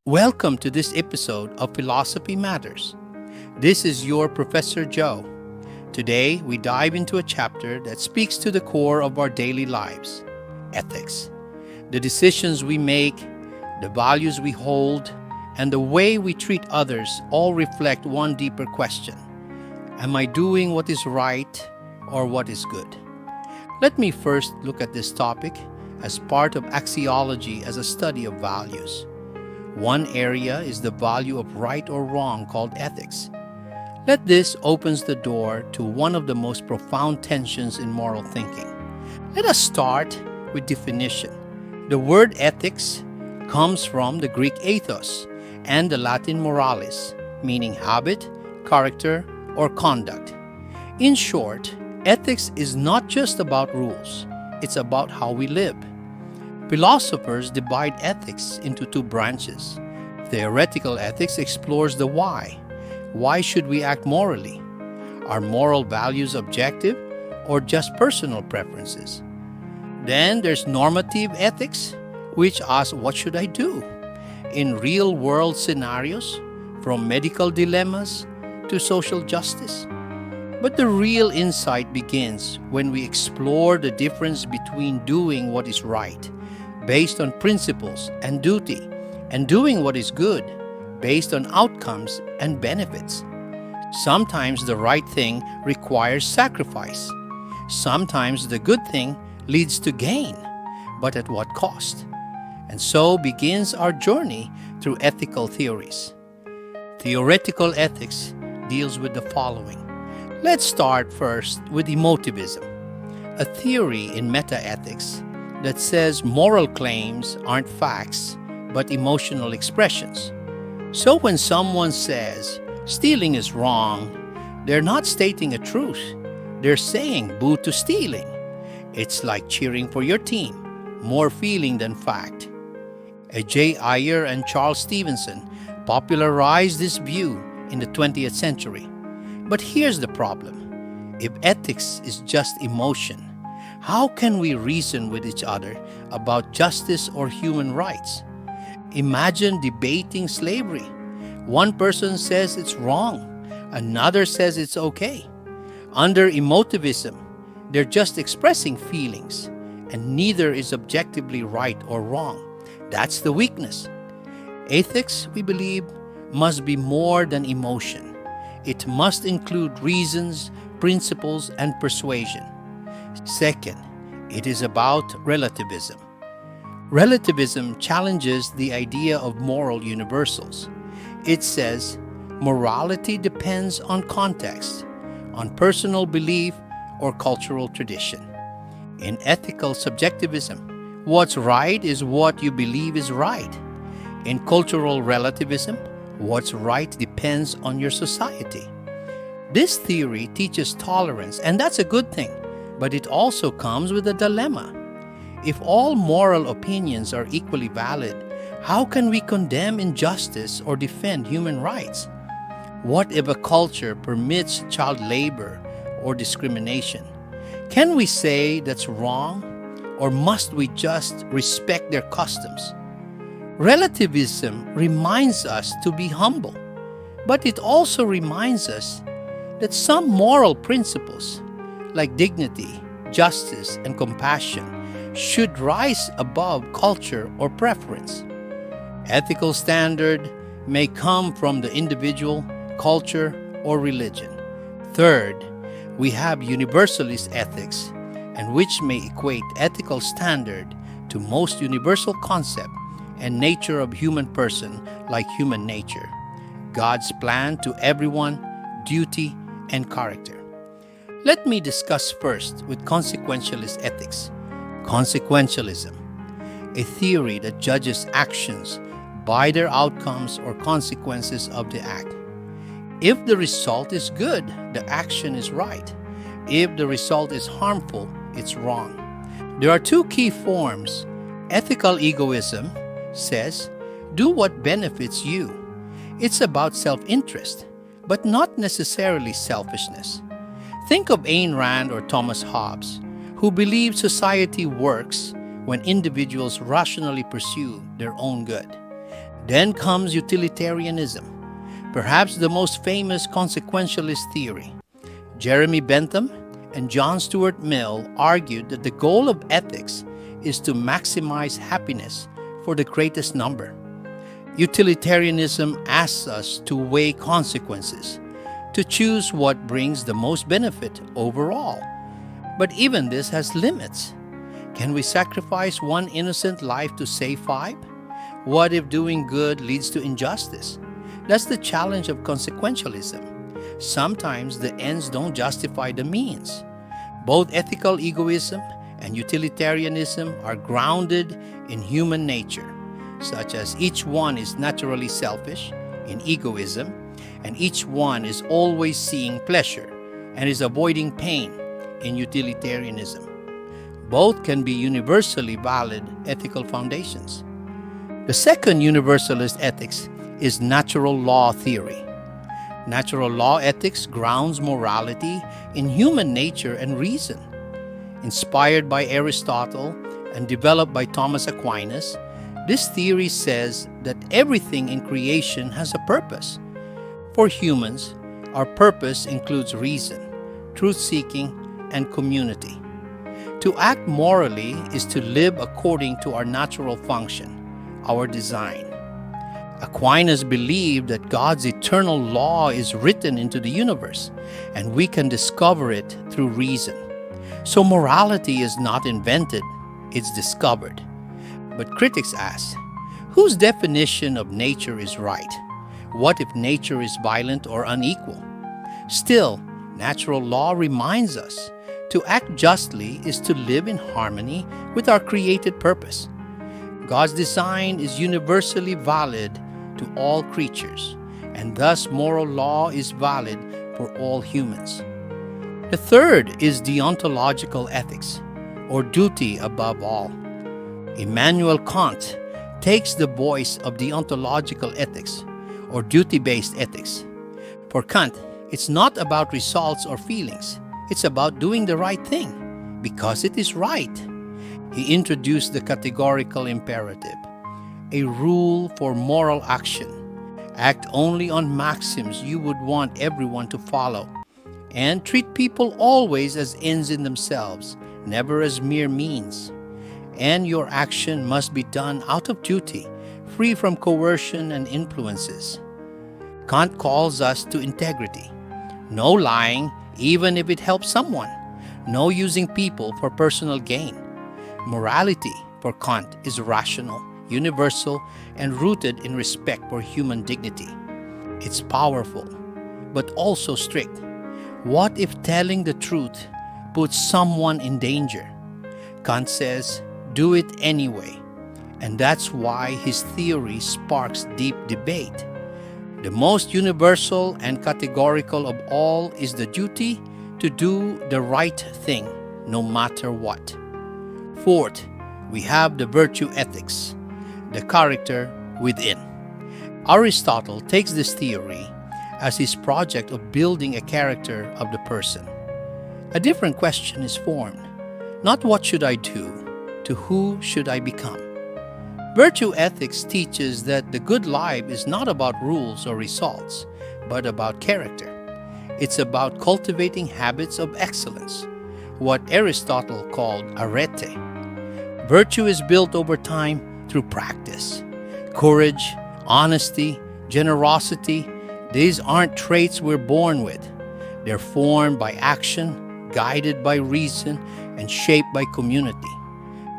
Welcome to this episode of Philosophy Matters. This is your Professor Joe. Today, we dive into a chapter that speaks to the core of our daily lives: ethics. The decisions we make, the values we hold, and the way we treat others all reflect one deeper question: am I doing what is right or what is good? Let me first look at this topic as part of axiology as a study of values. One area is the value of right or wrong, called ethics. Let this opens the door to one of the most profound tensions in moral thinking. Let us start with definition. The word ethics comes from the Greek ethos and the Latin moralis, meaning habit, character, or conduct. In short, ethics is not just about rules, it's about how we live. Philosophers divide ethics into two branches. Theoretical ethics explores the why. Why should we act morally? Are moral values objective or just personal preferences? Then there's normative ethics, which asks, what should I do? In real-world scenarios, from medical dilemmas to social justice. But the real insight begins when we explore the difference between doing what is right, based on principles and duty, and doing what is good, based on outcomes and benefits. Sometimes the right thing requires sacrifice. Sometimes the good thing leads to gain, but at what cost? And so begins our journey through ethical theories. Theoretical ethics deals with the following. Let's start first with emotivism, a theory in metaethics that says moral claims aren't facts but emotional expressions. So when someone says stealing is wrong, they're not stating a truth. They're saying boo to stealing. It's like cheering for your team, more feeling than fact. J. Ayer and Charles Stevenson popularized this view in the 20th century. But here's the problem. If ethics is just emotion, how can we reason with each other about justice or human rights? Imagine debating slavery. One person says it's wrong, another says it's okay. Under emotivism, they're just expressing feelings, and neither is objectively right or wrong. That's the weakness. Ethics, we believe, must be more than emotion. It must include reasons, principles, and persuasion. Second, it is about relativism. Relativism challenges the idea of moral universals. It says morality depends on context, on personal belief or cultural tradition. In ethical subjectivism, what's right is what you believe is right. In cultural relativism, what's right depends on your society. This theory teaches tolerance, and that's a good thing. But it also comes with a dilemma. If all moral opinions are equally valid, how can we condemn injustice or defend human rights? What if a culture permits child labor or discrimination? Can we say that's wrong, or must we just respect their customs? Relativism reminds us to be humble, but it also reminds us that some moral principles, like dignity, justice, and compassion, should rise above culture or preference. Ethical standard may come from the individual, culture, or religion. Third, we have universalist ethics, and which may equate ethical standard to most universal concept and nature of human person, like human nature, God's plan to everyone, duty, and character. Let me discuss first with consequentialist ethics. Consequentialism, a theory that judges actions by their outcomes or consequences of the act. If the result is good, the action is right. If the result is harmful, it's wrong. There are two key forms. Ethical egoism says, do what benefits you. It's about self-interest, but not necessarily selfishness. Think of Ayn Rand or Thomas Hobbes, who believed society works when individuals rationally pursue their own good. Then comes utilitarianism, perhaps the most famous consequentialist theory. Jeremy Bentham and John Stuart Mill argued that the goal of ethics is to maximize happiness for the greatest number. Utilitarianism asks us to weigh consequences, to choose what brings the most benefit overall. But even this has limits. Can we sacrifice one innocent life to save five? What if doing good leads to injustice? That's the challenge of consequentialism. Sometimes the ends don't justify the means. Both ethical egoism and utilitarianism are grounded in human nature, such as each one is naturally selfish in egoism, and each one is always seeing pleasure and is avoiding pain in utilitarianism. Both can be universally valid ethical foundations. The second universalist ethics is natural law theory. Natural law ethics grounds morality in human nature and reason. Inspired by Aristotle and developed by Thomas Aquinas, this theory says that everything in creation has a purpose. For humans, our purpose includes reason, truth-seeking, and community. To act morally is to live according to our natural function, our design. Aquinas believed that God's eternal law is written into the universe, and we can discover it through reason. So morality is not invented, it's discovered. But critics ask, whose definition of nature is right? What if nature is violent or unequal? Still, natural law reminds us to act justly is to live in harmony with our created purpose. God's design is universally valid to all creatures, and thus moral law is valid for all humans. The third is deontological ethics, or duty above all. Immanuel Kant takes the voice of deontological ethics, or duty-based ethics. For Kant, it's not about results or feelings. It's about doing the right thing, because it is right. He introduced the categorical imperative, a rule for moral action. Act only on maxims you would want everyone to follow, and treat people always as ends in themselves, never as mere means. And your action must be done out of duty, free from coercion and influences. Kant calls us to integrity. No lying, even if it helps someone. No using people for personal gain. Morality, for Kant, is rational, universal, and rooted in respect for human dignity. It's powerful, but also strict. What if telling the truth puts someone in danger? Kant says, do it anyway. And that's why his theory sparks deep debate. The most universal and categorical of all is the duty to do the right thing, no matter what. Fourth, we have the virtue ethics, the character within. Aristotle takes this theory as his project of building a character of the person. A different question is formed, not what should I do, to who should I become? Virtue ethics teaches that the good life is not about rules or results, but about character. It's about cultivating habits of excellence, what Aristotle called arete. Virtue is built over time through practice. Courage, honesty, generosity, these aren't traits we're born with. They're formed by action, guided by reason, and shaped by community.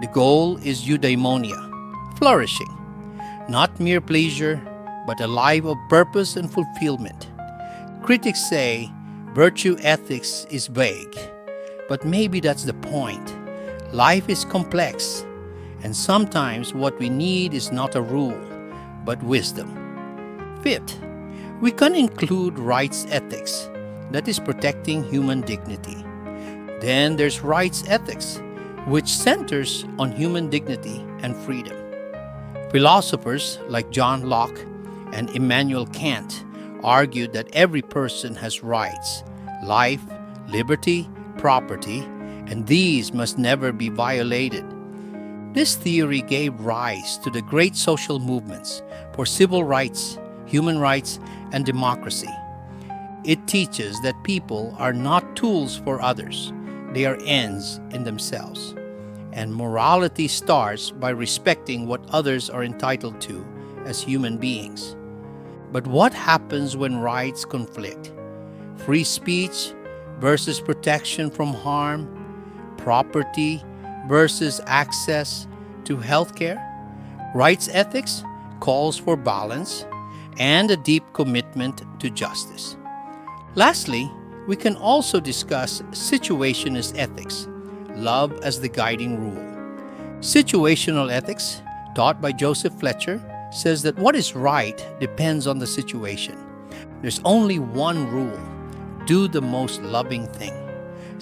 The goal is eudaimonia, flourishing, not mere pleasure, but a life of purpose and fulfillment. Critics say virtue ethics is vague, but maybe that's the point. Life is complex, and sometimes what we need is not a rule, but wisdom. Fifth, we can include rights ethics, that is protecting human dignity. Then there's rights ethics, which centers on human dignity and freedom. Philosophers like John Locke and Immanuel Kant argued that every person has rights, life, liberty, property, and these must never be violated. This theory gave rise to the great social movements for civil rights, human rights, and democracy. It teaches that people are not tools for others, they are ends in themselves. And morality starts by respecting what others are entitled to as human beings. But what happens when rights conflict? Free speech versus protection from harm, property versus access to healthcare. Rights ethics calls for balance and a deep commitment to justice. Lastly, we can also discuss situationist ethics, love as the guiding rule. Situational ethics, taught by Joseph Fletcher, says that what is right depends on the situation. There's only one rule: do the most loving thing.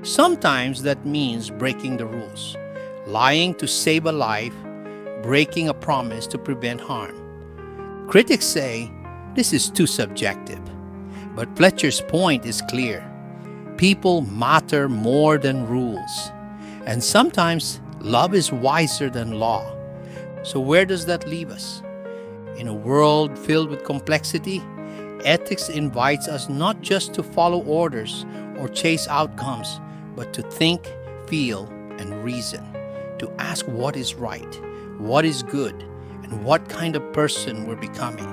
Sometimes that means breaking the rules, lying to save a life, breaking a promise to prevent harm. Critics say this is too subjective, but Fletcher's point is clear. People matter more than rules, and sometimes love is wiser than law. So where does that leave us? In a world filled with complexity, ethics invites us not just to follow orders or chase outcomes, but to think, feel, and reason, to ask what is right, what is good, and what kind of person we're becoming.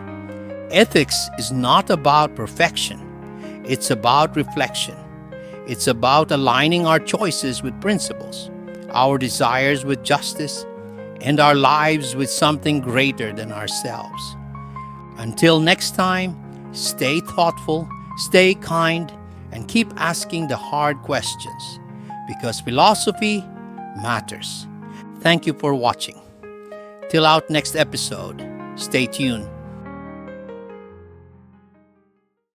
Ethics is not about perfection, it's about reflection. It's about aligning our choices with principles, our desires with justice, and our lives with something greater than ourselves. Until next time, stay thoughtful, stay kind, and keep asking the hard questions, because philosophy matters. Thank you for watching. Till our next episode, stay tuned.